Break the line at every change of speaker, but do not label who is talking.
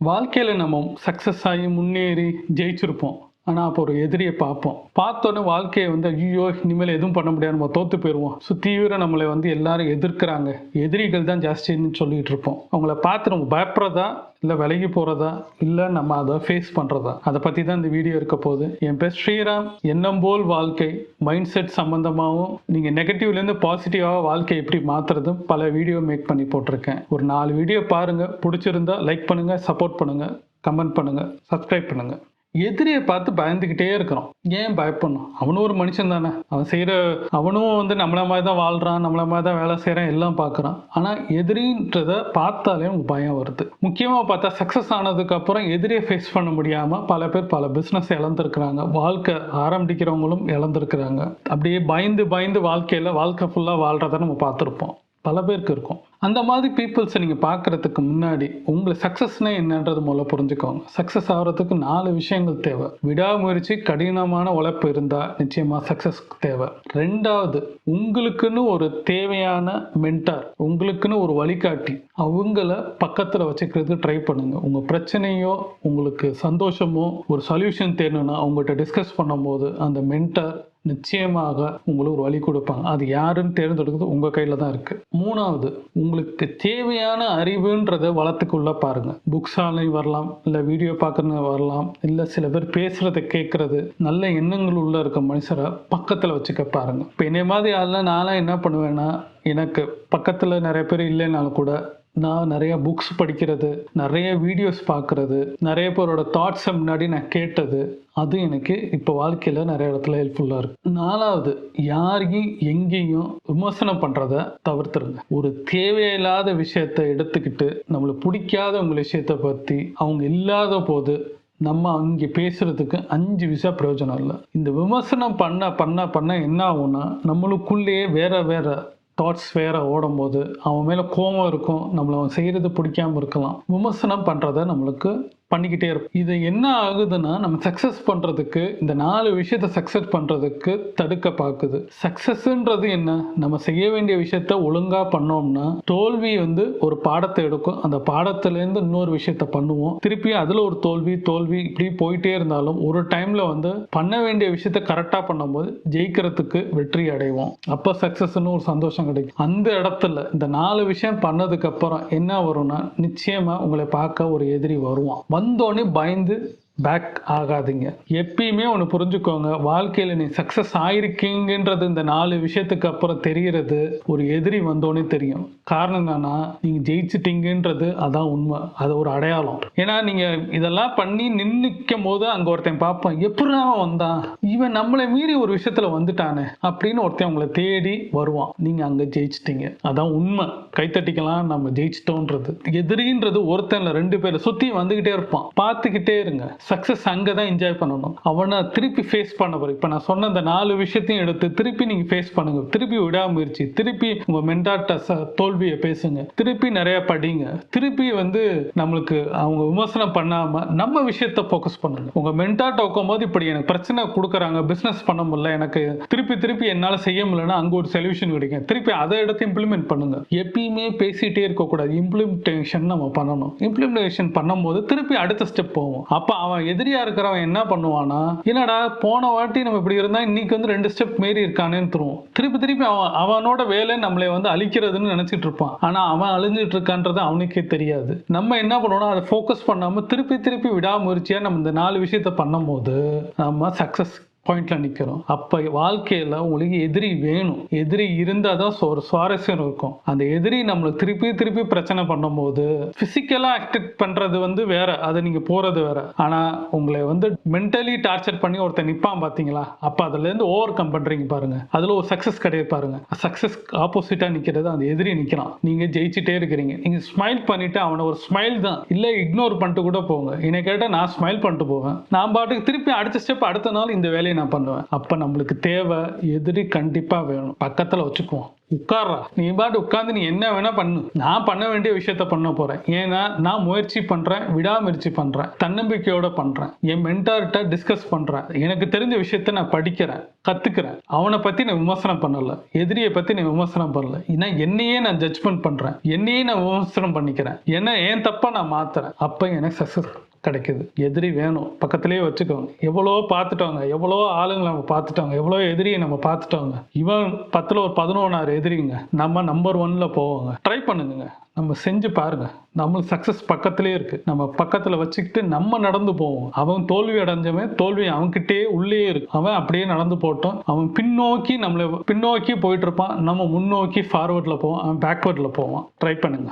வாழ்க்கையில் நம்ம சக்ஸஸ் ஆகி முன்னேறி ஜெயிச்சிருப்போம். ஆனால் அப்போ ஒரு எதிரியை பார்ப்போம். பார்த்தோன்னே வாழ்க்கையை ஐயோ இனிமேல் எதுவும் பண்ண முடியாது, நம்ம தோற்று போயிடுவோம். தீவிர நம்மளை எல்லாரும் எதிர்க்கிறாங்க, எதிரிகள் தான் ஜாஸ்தின்னு சொல்லிட்டு இருப்போம். அவங்கள பார்த்து நம்ம பயப்படுறதா, இல்லை விலகி போகிறதா, இல்லை நம்ம அதை ஃபேஸ் பண்ணுறதா, அதை பற்றி தான் இந்த வீடியோ இருக்க போகுது. என் பேர் ஸ்ரீராம். எண்ணம் போல் வாழ்க்கை மைண்ட் செட் சம்மந்தமாகவும் நீங்கள் நெகட்டிவ்லேருந்து பாசிட்டிவாக வாழ்க்கை எப்படி மாற்றுறதும் பல வீடியோ மேக் பண்ணி போட்டிருக்கேன். ஒரு 4 வீடியோ பாருங்கள், பிடிச்சிருந்தா லைக் பண்ணுங்கள், சப்போர்ட் பண்ணுங்கள், கமெண்ட் பண்ணுங்கள், சப்ஸ்கிரைப் பண்ணுங்கள். எதிரியை பார்த்து பயந்துக்கிட்டே இருக்கிறோம். ஏன் பயப்படணும்? அவனும் ஒரு மனுஷன் தானே. அவனும் நம்மள மாதிரி தான் வாழ்கிறான், நம்மள மாதிரி தான் வேலை செய்கிறான், எல்லாம் பார்க்குறான். ஆனால் எதிரின்றதை பார்த்தாலே உங்களுக்கு பயம் வருது. முக்கியமாக பார்த்தா சக்ஸஸ் ஆனதுக்கப்புறம் எதிரியை ஃபேஸ் பண்ண முடியாமல் பல பேர் பல பிஸ்னஸ் இழந்திருக்கிறாங்க. வாழ்க்கை ஆரம்பிக்கிறவங்களும் இழந்திருக்கிறாங்க. அப்படியே பயந்து பயந்து வாழ்க்கை ஃபுல்லாக வாழ்கிறத நம்ம பார்த்துருப்போம். பல பேருக்கு இருக்கும். அந்த மாதிரி பீப்புள்ஸை நீங்கள் பார்க்குறதுக்கு முன்னாடி உங்களை சக்ஸஸ்னா என்னன்றது முதல்ல புரிஞ்சுக்கோங்க. சக்ஸஸ் ஆகிறதுக்கு 4 விஷயங்கள் தேவை. விடாமுயற்சி, கடினமான உழைப்பு இருந்தால் நிச்சயமாக சக்ஸஸ் தேவை. 2வது, உங்களுக்குன்னு ஒரு தேவையான மென்டார், உங்களுக்குன்னு ஒரு வழிகாட்டி, அவங்கள பக்கத்தில் வச்சுக்கிறதுக்கு ட்ரை பண்ணுங்க. உங்கள் பிரச்சனையோ உங்களுக்கு சந்தோஷமோ ஒரு சொல்யூஷன் தேடணும்னா அவங்கள்ட்ட டிஸ்கஸ் பண்ணும்போது அந்த மென்டார் நிச்சயமாக உங்களுக்கு ஒரு வழி கொடுப்பாங்க. அது யாருன்னு தேர்ந்தெடுக்கிறது உங்கள் கையில் தான் இருக்குது. 3வது, உங்களுக்கு தேவையான அறிவுன்றதை வளர்த்துக்குள்ள பாருங்கள். புக்ஸாலே வரலாம், இல்லை வீடியோ பார்க்குறது வரலாம், இல்லை சில பேர் பேசுகிறத கேட்குறது, நல்ல எண்ணங்கள் உள்ள இருக்க மனுஷரை பக்கத்தில் வச்சுக்க பாருங்கள். இப்போ என்னை மாதிரி ஆள்லாம் நான்லாம் என்ன பண்ணுவேன்னா, எனக்கு பக்கத்தில் நிறைய பேர் இல்லைனாலும் கூட நான் நிறைய புக்ஸ் படிக்கிறது, நிறைய வீடியோஸ் பார்க்குறது, நிறைய பேரோட தாட்ஸை முன்னாடி நான் கேட்டது, அது எனக்கு இப்போ வாழ்க்கையில் நிறைய இடத்துல ஹெல்ப்ஃபுல்லாக இருக்குது. 4வது, யாரையும் எங்கேயும் விமர்சனம் பண்ணுறத தவிர்த்துருங்க. ஒரு தேவையில்லாத விஷயத்தை எடுத்துக்கிட்டு நம்மளுக்கு பிடிக்காத உங்கள் விஷயத்தை பற்றி அவங்க இல்லாத போது நம்ம அங்கே பேசுகிறதுக்கு 5 விஷயம் பிரயோஜனம் இல்லை. இந்த விமர்சனம் பண்ண என்ன ஆகும்னா, நம்மளுக்குள்ளேயே வேற தாட்ஸ் வேற ஓடும்போது அவன் மேலே கோபம் இருக்கும், நம்மளை அவன் செய்கிறது பிடிக்காமல் இருக்கலாம். விமர்சனம் பண்ணுறத நம்மளுக்கு பண்ணிக்கிட்டே இருக்கும். இது என்ன ஆகுதுன்னா, நம்ம சக்ஸஸ் பண்ணுறதுக்கு இந்த 4 விஷயத்தை சக்ஸஸ் பண்ணுறதுக்கு தடுக்க பார்க்குது. சக்ஸஸ்ன்றது என்ன? நம்ம செய்ய வேண்டிய விஷயத்த ஒழுங்காக பண்ணோம்னா தோல்வி ஒரு பாடத்தை எடுக்கும். அந்த பாடத்துலேருந்து இன்னொரு விஷயத்த பண்ணுவோம். திருப்பி அதில் ஒரு தோல்வி இப்படி போயிட்டே இருந்தாலும் ஒரு டைமில் பண்ண வேண்டிய விஷயத்த கரெக்டாக பண்ணும்போது ஜெயிக்கிறதுக்கு வெற்றி அடைவோம். அப்போ சக்ஸஸ்ன்னு ஒரு சந்தோஷம் கிடைக்கும். அந்த இடத்துல இந்த 4 விஷயம் பண்ணதுக்கு அப்புறம் என்ன வரும்னா, நிச்சயமா உங்களை பார்க்க ஒரு எதிரி வருவான். வந்தோடனே பயந்து பேக் ஆகாதீங்க. எப்பயுமே ஒன்று புரிஞ்சுக்கோங்க, வாழ்க்கையில் நீ சக்ஸஸ் ஆயிருக்கீங்கன்றது இந்த 4 விஷயத்துக்கு அப்புறம் தெரிகிறது ஒரு எதிரி வந்தோடனே தெரியும். காரணம் என்னன்னா, நீங்கள் ஜெயிச்சிட்டீங்கன்றது அதான் உண்மை, அது ஒரு அடையாளம். ஏன்னா நீங்கள் இதெல்லாம் பண்ணி நின்றுக்கும் போது அங்கே ஒருத்தன் பார்ப்பான், எப்படி வந்தான் இவன், நம்மளை மீறி ஒரு விஷயத்தில் வந்துட்டானே அப்படின்னு ஒருத்தன் உங்களை தேடி வருவான். நீங்கள் அங்கே ஜெயிச்சிட்டீங்க, அதான் உண்மை. கைத்தட்டிக்கலாம், நம்ம ஜெயிச்சிட்டோன்றது. எதிரின்றது ஒருத்தன்ல 2 பேர் சுற்றி வந்துக்கிட்டே இருப்பான், பார்த்துக்கிட்டே இருங்க. சக்ஸஸ் அங்கே தான் என்ஜாய் பண்ணணும். அவனை திருப்பி ஃபேஸ் பண்ண போகிற. இப்போ நான் சொன்ன இந்த 4 விஷயத்தையும் எடுத்து திருப்பி நீங்கள் ஃபேஸ் பண்ணுங்க. திருப்பி விடாமுயற்சி, திருப்பி உங்கள் மென்டார்ட்ட தோல்வியை பேசுங்க, திருப்பி நிறைய படிங்க, திருப்பி நம்மளுக்கு அவங்க விமர்சனம் பண்ணாமல் நம்ம விஷயத்தை ஃபோக்கஸ் பண்ணுங்க. உங்கள் மென்டார்ட்ட உட்காரும்போது இப்படி எனக்கு பிரச்சனை கொடுக்குறாங்க, பிஸ்னஸ் பண்ண முடியல, எனக்கு திருப்பி என்னால் செய்ய முடியலன்னா அங்கே ஒரு சொல்யூஷன் கிடைக்கும். திருப்பி அதை எடுத்து இம்ப்ளிமெண்ட் பண்ணுங்க. எப்பயுமே பேசிகிட்டே இருக்கக்கூடாது, இம்ப்ளிமெண்டேஷன் நம்ம பண்ணணும். இம்ப்ளிமெண்டேஷன் பண்ணும்போது திருப்பி அடுத்த ஸ்டெப் போவோம். அப்போ அவன் எதிரியா இருக்கிறவன் என்ன பண்ணுவானா, என்னடா போன வாட்டி நம்ம இப்படி இருந்தா இன்னைக்கு 2 ஸ்டெப் மீறி இருக்கானேன்னு தருவோம். திருப்பி அவனோட வேலை நம்மளை அழிக்கிறதுன்னு நினைச்சிட்டு இருப்பான். ஆனா அவன் அழிஞ்சிட்டு இருக்கான்றது அவனுக்கே தெரியாது. நம்ம என்ன பண்ணுவோம்னா, அதை ஃபோக்கஸ் பண்ணாம திருப்பி விடாமுயற்சியா நம்ம இந்த 4 விஷயத்த பண்ணும் போது நம்ம சக்சஸ் பாயிண்ட்ல நிற்கிறோம். அப்போ வாழ்க்கையில் உங்களுக்கு எதிரி வேணும். எதிரி இருந்தால் தான் ஒரு சுவாரஸ்யம் இருக்கும். அந்த எதிரி நம்மளுக்கு திருப்பி பிரச்சனை பண்ணும்போது ஃபிசிக்கலாக ஆக்டிவ் பண்ணுறது வேற, அதை நீங்கள் போகிறது வேற. ஆனால் உங்களை மென்டலி டார்ச்சர் பண்ணி ஒருத்தர் நிற்பான் பார்த்தீங்களா, அப்போ அதுலேருந்து ஓவர் கம் பண்ணுறீங்க பாருங்க, அதில் ஒரு சக்ஸஸ் கிடையாது பாருங்க. சக்ஸஸ் ஆப்போசிட்டாக நிற்கிறது அந்த எதிரி நிற்கிறான், நீங்கள் ஜெயிச்சுட்டே இருக்கிறீங்க. நீங்கள் ஸ்மைல் பண்ணிட்டு அவனை ஒரு ஸ்மைல் தான் இல்லை இக்னோர் பண்ணிட்டு கூட போங்க. என்னை கேட்டால் நான் ஸ்மைல் பண்ணிட்டு போவேன். நான் பாட்டுக்கு திருப்பி அடுத்த ஸ்டெப் அடுத்த நாள் இந்த வேலையை வேலையை நான் பண்ணுவேன். அப்ப நம்மளுக்கு தேவை எதிரி கண்டிப்பா வேணும். பக்கத்துல வச்சுக்குவோம். உட்கார்றா, நீ பாட்டு உட்கார்ந்து நீ என்ன வேணா பண்ணு, நான் பண்ண வேண்டிய விஷயத்த பண்ண போறேன். ஏன்னா நான் முயற்சி பண்றேன், விடாமுயற்சி பண்றேன், தன்னம்பிக்கையோட பண்றேன், என் மென்டார்கிட்ட டிஸ்கஸ் பண்றேன், எனக்கு தெரிஞ்ச விஷயத்த நான் படிக்கிறேன், கத்துக்கிறேன். அவனை பத்தி நான் விமர்சனம் பண்ணல, எதிரியை பத்தி நான் விமர்சனம் பண்ணல. ஏன்னா என்னையே நான் ஜட்ஜ்மெண்ட் பண்றேன், என்னையே நான் விமர்சனம் பண்ணிக்கிறேன், என்ன ஏன் தப்பா நான் மாத்துறேன். அப்ப எனக்கு சக்சஸ் கிடைக்குது. எதிரி வேணும், பக்கத்திலேயே வச்சுக்கோங்க. எவ்வளோ பார்த்துட்டோங்க, எவ்வளோ ஆளுங்களை நம்ம பார்த்துட்டோங்க, எவ்வளோ எதிரியை நம்ம பார்த்துட்டோங்க. இவன் 10ல் ஒரு 11 எதிரிங்க, நம்ம நம்பர் 1ல போவோங்க. ட்ரை பண்ணுங்க, நம்ம செஞ்சு பாருங்க. நம்மளுக்கு சக்சஸ் பக்கத்திலே இருக்கு. நம்ம பக்கத்துல வச்சுக்கிட்டு நம்ம நடந்து போவோம். அவன் தோல்வி அடைஞ்சவன் தோல்வி அவன்கிட்டே உள்ளே இருக்கு. அவன் அப்படியே நடந்து போட்டோம். அவன் பின்னோக்கி போயிட்டு இருப்பான். நம்ம முன்னோக்கி ஃபார்வர்ட்ல போவோம், அவன் பேக்வர்ட்ல போவான். ட்ரை பண்ணுங்க.